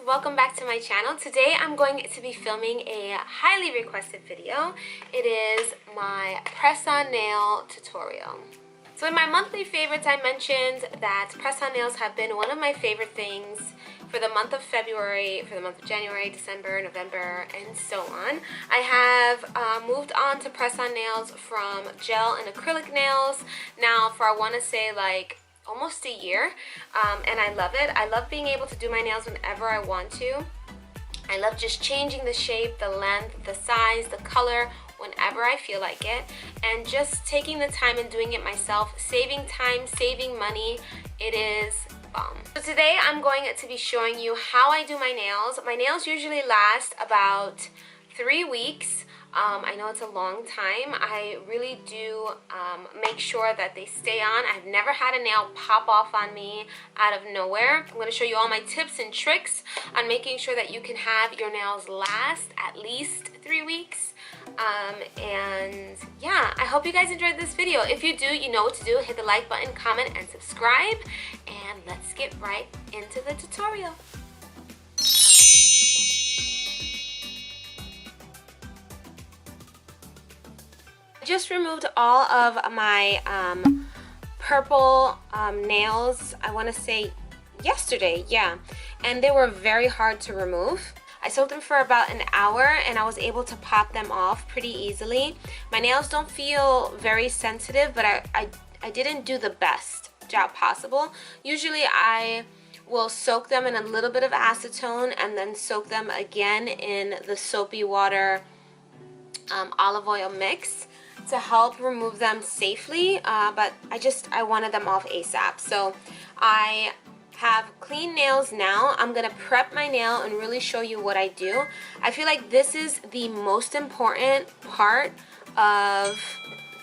welcome back to my channel. Today I'm going to be filming a highly requested video. It is my press-on nail tutorial. So in my monthly favorites I mentioned that press-on nails have been one of my favorite things for the month of February, for the month of January, December, November, and so on. I have moved on to press-on nails from gel and acrylic nails now for I want to say like almost a year, and I love it. I love being able to do my nails whenever I want to. I love just changing the shape, the length, the size, the color, whenever I feel like it, and just taking the time and doing it myself, saving time, saving money. It is bomb. So today I'm going to be showing you how I do my nails. My nails usually last about 3 weeks. I know it's a long time. I really do make sure that they stay on. I've never had a nail pop off on me out of nowhere. I'm going to show you all my tips and tricks on making sure that you can have your nails last at least 3 weeks. And yeah, I hope you guys enjoyed this video. If you do, you know what to do. Hit the like button, comment, and subscribe. And let's get right into the tutorial. Just removed all of my purple nails, I want to say yesterday, yeah, and they were very hard to remove. I soaked them for about an hour and I was able to pop them off pretty easily. My nails don't feel very sensitive, but I didn't do the best job possible. Usually I will soak them in a little bit of acetone and then soak them again in the soapy water olive oil mix to help remove them safely, but I wanted them off ASAP. So I have clean nails now. I'm gonna prep my nail and really show you what I do. I feel like this is the most important part of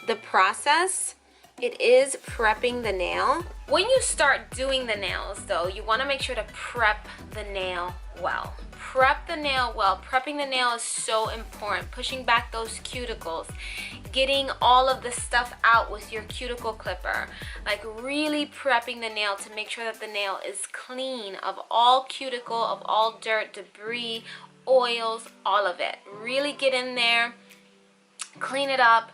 the process. It is prepping the nail. When you start doing the nails though, you wanna make sure to prep the nail well. Prep the nail well. Prepping the nail is so important. Pushing back those cuticles, getting all of the stuff out with your cuticle clipper, like really prepping the nail to make sure that the nail is clean of all cuticle, of all dirt, debris, oils, all of it. Really get in there, clean it up,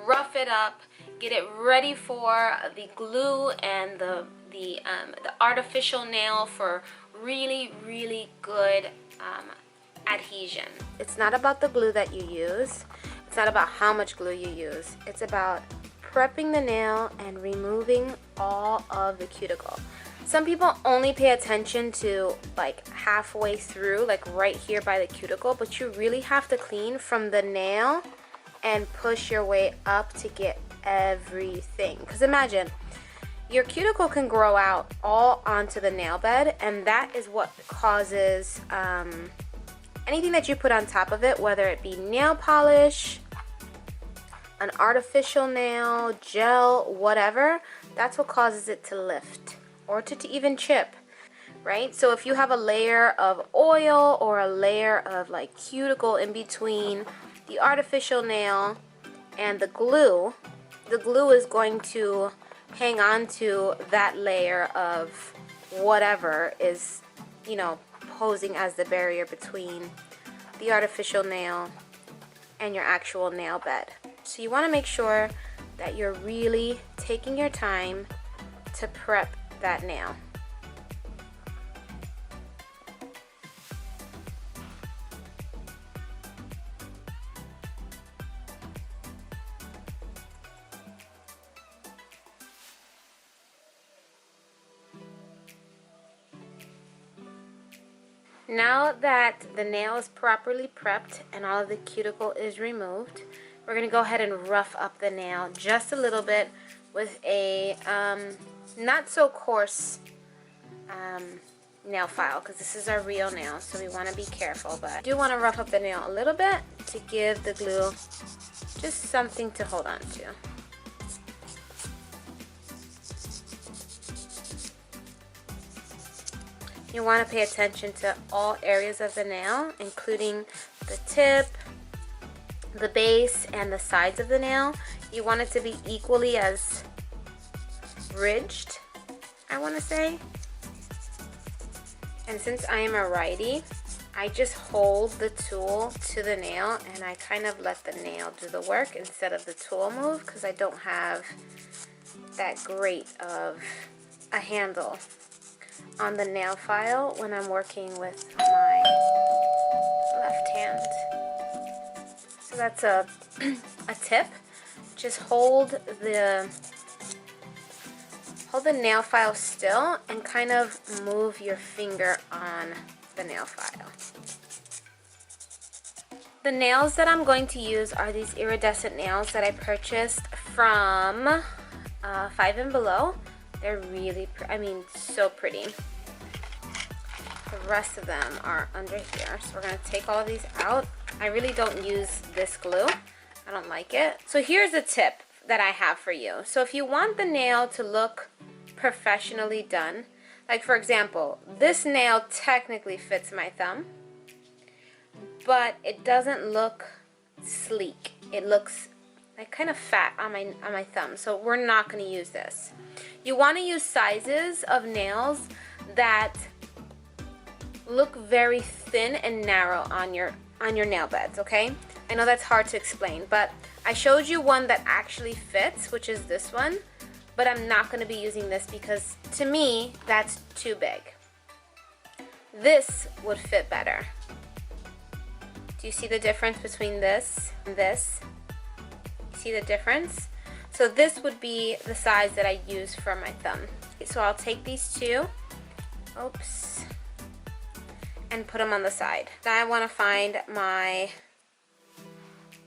rough it up, get it ready for the glue and the artificial nail for really good adhesion. It's not about the glue that you use. It's not about how much glue you use. It's about prepping the nail and removing all of the cuticle. Some people only pay attention to like halfway through, like right here by the cuticle, but you really have to clean from the nail and push your way up to get everything. Because imagine, your cuticle can grow out all onto the nail bed, and that is what causes anything that you put on top of it, whether it be nail polish, an artificial nail, gel, whatever, that's what causes it to lift or to even chip, right? So if you have a layer of oil or a layer of like cuticle in between the artificial nail and the glue is going to hang on to that layer of whatever is, you know, posing as the barrier between the artificial nail and your actual nail bed. So you want to make sure that you're really taking your time to prep that nail. Now that the nail is properly prepped and all of the cuticle is removed, we're going to go ahead and rough up the nail just a little bit with a not so coarse nail file, because this is our real nail, so we want to be careful. But I do want to rough up the nail a little bit to give the glue just something to hold on to. You want to pay attention to all areas of the nail, including the tip, the base, and the sides of the nail. You want it to be equally as ridged, I want to say. And since I am a righty, I just hold the tool to the nail and I kind of let the nail do the work instead of the tool move, because I don't have that great of a handle on the nail file when I'm working with my left hand. So that's a tip. Just hold the nail file still and kind of move your finger on the nail file. The nails that I'm going to use are these iridescent nails that I purchased from 5 and Below. They're really, so pretty. The rest of them are under here. So we're going to take all of these out. I really don't use this glue. I don't like it. So here's a tip that I have for you. So if you want the nail to look professionally done, like for example, this nail technically fits my thumb, but it doesn't look sleek. It looks like kind of fat on my thumb. So we're not going to use this. You want to use sizes of nails that look very thin and narrow on your nail beds, okay? I know that's hard to explain, but I showed you one that actually fits, which is this one, but I'm not going to be using this because to me that's too big. This would fit better. Do you see the difference between this and this? See the difference? So this would be the size that I use for my thumb. So I'll take these two, oops, and put them on the side. Now I want to find my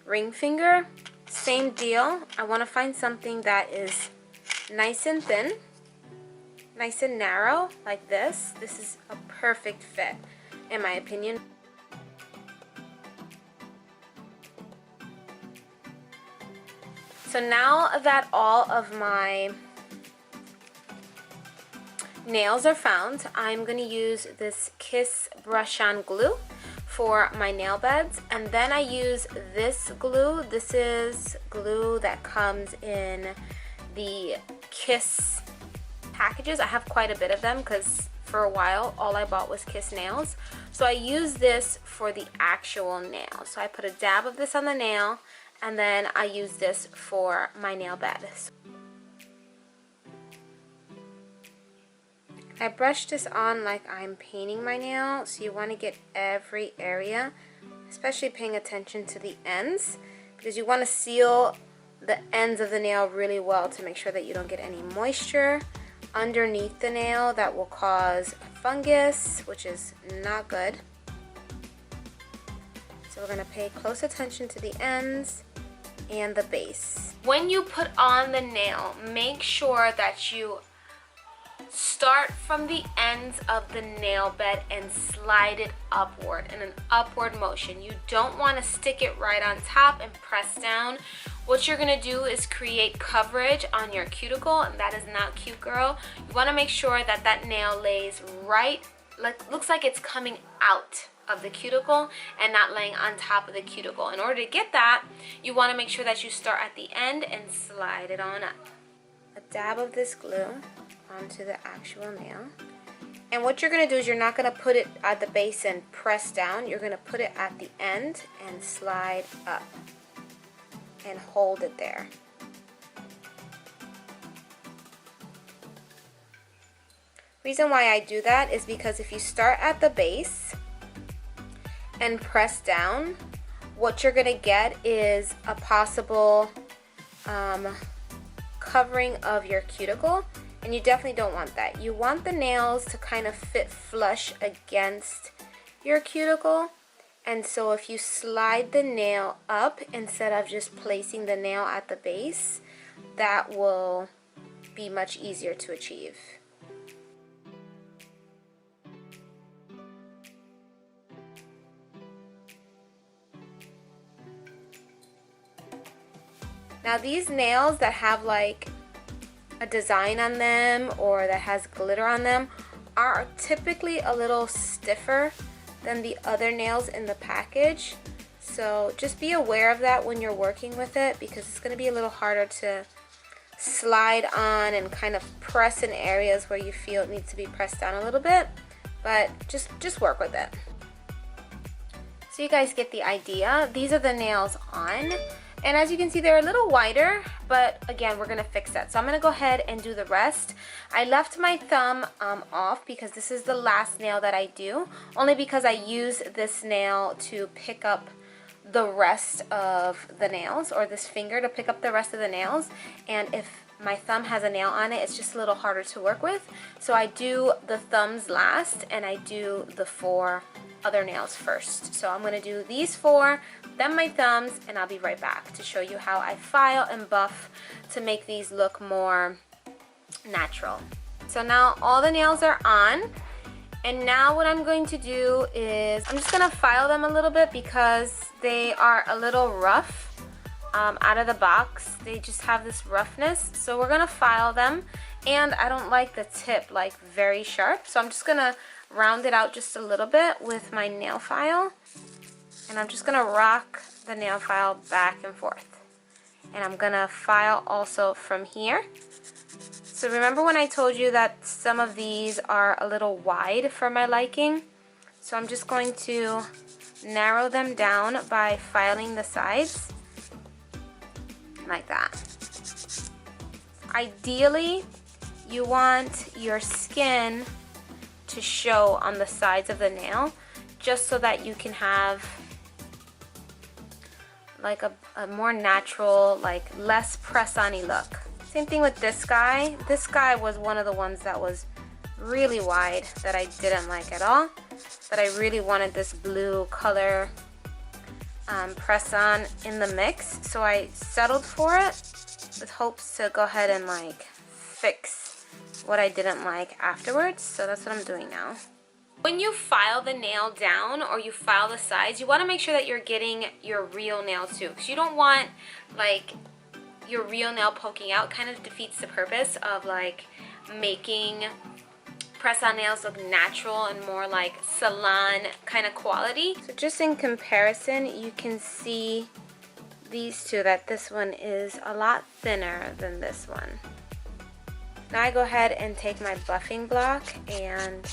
ring finger. Same deal. I want to find something that is nice and thin, nice and narrow, like this. This is a perfect fit, in my opinion. So now that all of my nails are found, I'm going to use this Kiss brush-on glue for my nail beds, and then I use this glue. This is glue that comes in the Kiss packages. I have quite a bit of them because for a while all I bought was Kiss nails. So I use this for the actual nail. So I put a dab of this on the nail, and then I use this for my nail bed. I brush this on like I'm painting my nail, so you want to get every area, especially paying attention to the ends, because you want to seal the ends of the nail really well to make sure that you don't get any moisture underneath the nail that will cause fungus, which is not good. So we're going to pay close attention to the ends and the base. When you put on the nail, make sure that you start from the ends of the nail bed and slide it upward in an upward motion. You don't want to stick it right on top and press down. What you're going to do is create coverage on your cuticle, and that is not cute, girl. You want to make sure that that nail lays right, looks like it's coming out of the cuticle and not laying on top of the cuticle. In order to get that, you want to make sure that you start at the end and slide it on up. A dab of this glue onto the actual nail. And what you're going to do is you're not going to put it at the base and press down. You're going to put it at the end and slide up and hold it there. Reason why I do that is because if you start at the base and press down, what you're going to get is a possible covering of your cuticle, and you definitely don't want that. You want the nails to kind of fit flush against your cuticle, and so if you slide the nail up instead of just placing the nail at the base, that will be much easier to achieve. Now these nails that have like a design on them or that has glitter on them are typically a little stiffer than the other nails in the package. So just be aware of that when you're working with it, because it's going to be a little harder to slide on and kind of press in areas where you feel it needs to be pressed down a little bit. but just work with it. So you guys get the idea. These are the nails on. And as you can see, they're a little wider, but again, we're gonna fix that. So I'm gonna go ahead and do the rest. I left my thumb off because this is the last nail that I do, only because I use this nail to pick up the rest of the nails, or this finger to pick up the rest of the nails. And if my thumb has a nail on it, it's just a little harder to work with. So I do the thumbs last, and I do the 4 other nails first. So I'm gonna do these 4, then my thumbs, and I'll be right back to show you how I file and buff to make these look more natural. So now all the nails are on, and now what I'm going to do is I'm just gonna file them a little bit because they are a little rough out of the box. They just have this roughness, so we're gonna file them. And I don't like the tip like very sharp, so I'm just gonna round it out just a little bit with my nail file, and I'm just gonna rock the nail file back and forth. And I'm gonna file also from here. So remember when I told you that some of these are a little wide for my liking? So I'm just going to narrow them down by filing the sides like that. Ideally, you want your skin to show on the sides of the nail, just so that you can have like a more natural, like less press-on-y look. Same thing with this guy. This guy was one of the ones that was really wide that I didn't like at all, but I really wanted this blue color press-on in the mix, so I settled for it with hopes to go ahead and like fix what I didn't like afterwards. So that's what I'm doing now. When you file the nail down or you file the sides, you want to make sure that you're getting your real nail too, because you don't want like your real nail poking out. Kind of defeats the purpose of like making press-on nails look natural and more like salon kind of quality. So just in comparison, you can see these two, that this one is a lot thinner than this one. Now I go ahead and take my buffing block and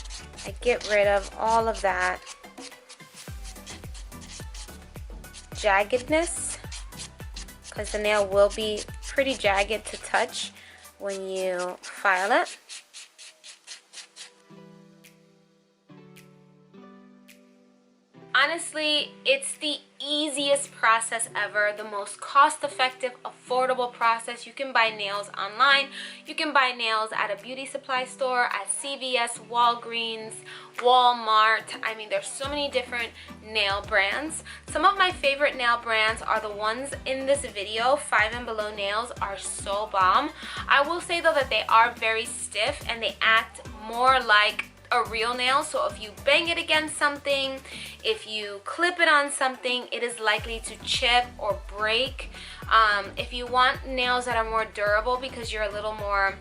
I get rid of all of that jaggedness, because the nail will be pretty jagged to touch when you file it. Honestly, it's the easiest process ever, the most cost-effective, affordable process. You can buy nails online. You can buy nails at a beauty supply store, at CVS, Walgreens, Walmart. I mean, there's so many different nail brands. Some of my favorite nail brands are the ones in this video. 5 and Below nails are so bomb. I will say though that they are very stiff and they act more like a real nail. So if you bang it against something, if you clip it on something, it is likely to chip or break. If you want nails that are more durable because you're a little more,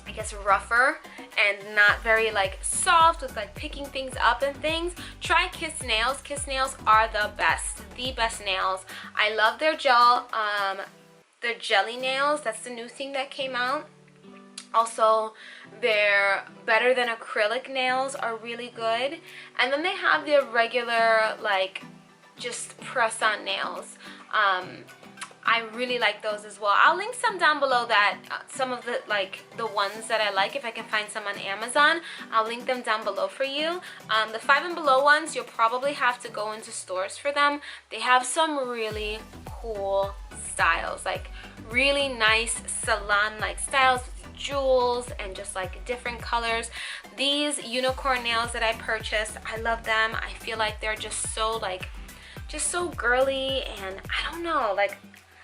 I guess, rougher and not very like soft with like picking things up and things, try Kiss nails. Kiss nails are the best nails. I love their gel, their jelly nails. That's the new thing that came out. Also, their better than acrylic nails are really good. And then they have their regular, like, just press-on nails. I really like those as well. I'll link some down below, that some of the, like, the ones that I like. If I can find some on Amazon, I'll link them down below for you. The 5 and Below ones, you'll probably have to go into stores for them. They have some really cool styles, like really nice salon-like styles, jewels and just like different colors. These unicorn nails that I purchased, I love them. I feel like they're just so like, just so girly, and I don't know, like,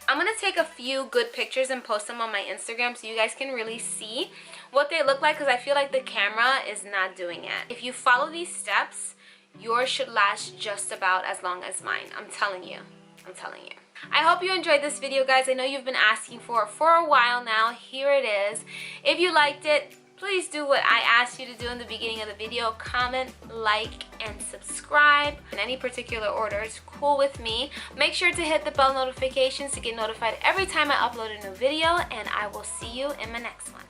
I'm gonna take a few good pictures and post them on my Instagram so you guys can really see what they look like, because I feel like the camera is not doing it. If you follow these steps, yours should last just about as long as mine. I'm telling you. I'm telling you. I hope you enjoyed this video, guys. I know you've been asking for it for a while now. Here it is. If you liked it, please do what I asked you to do in the beginning of the video. Comment, like, and subscribe. In any particular order is cool with me. Make sure to hit the bell notifications to get notified every time I upload a new video, and I will see you in my next one.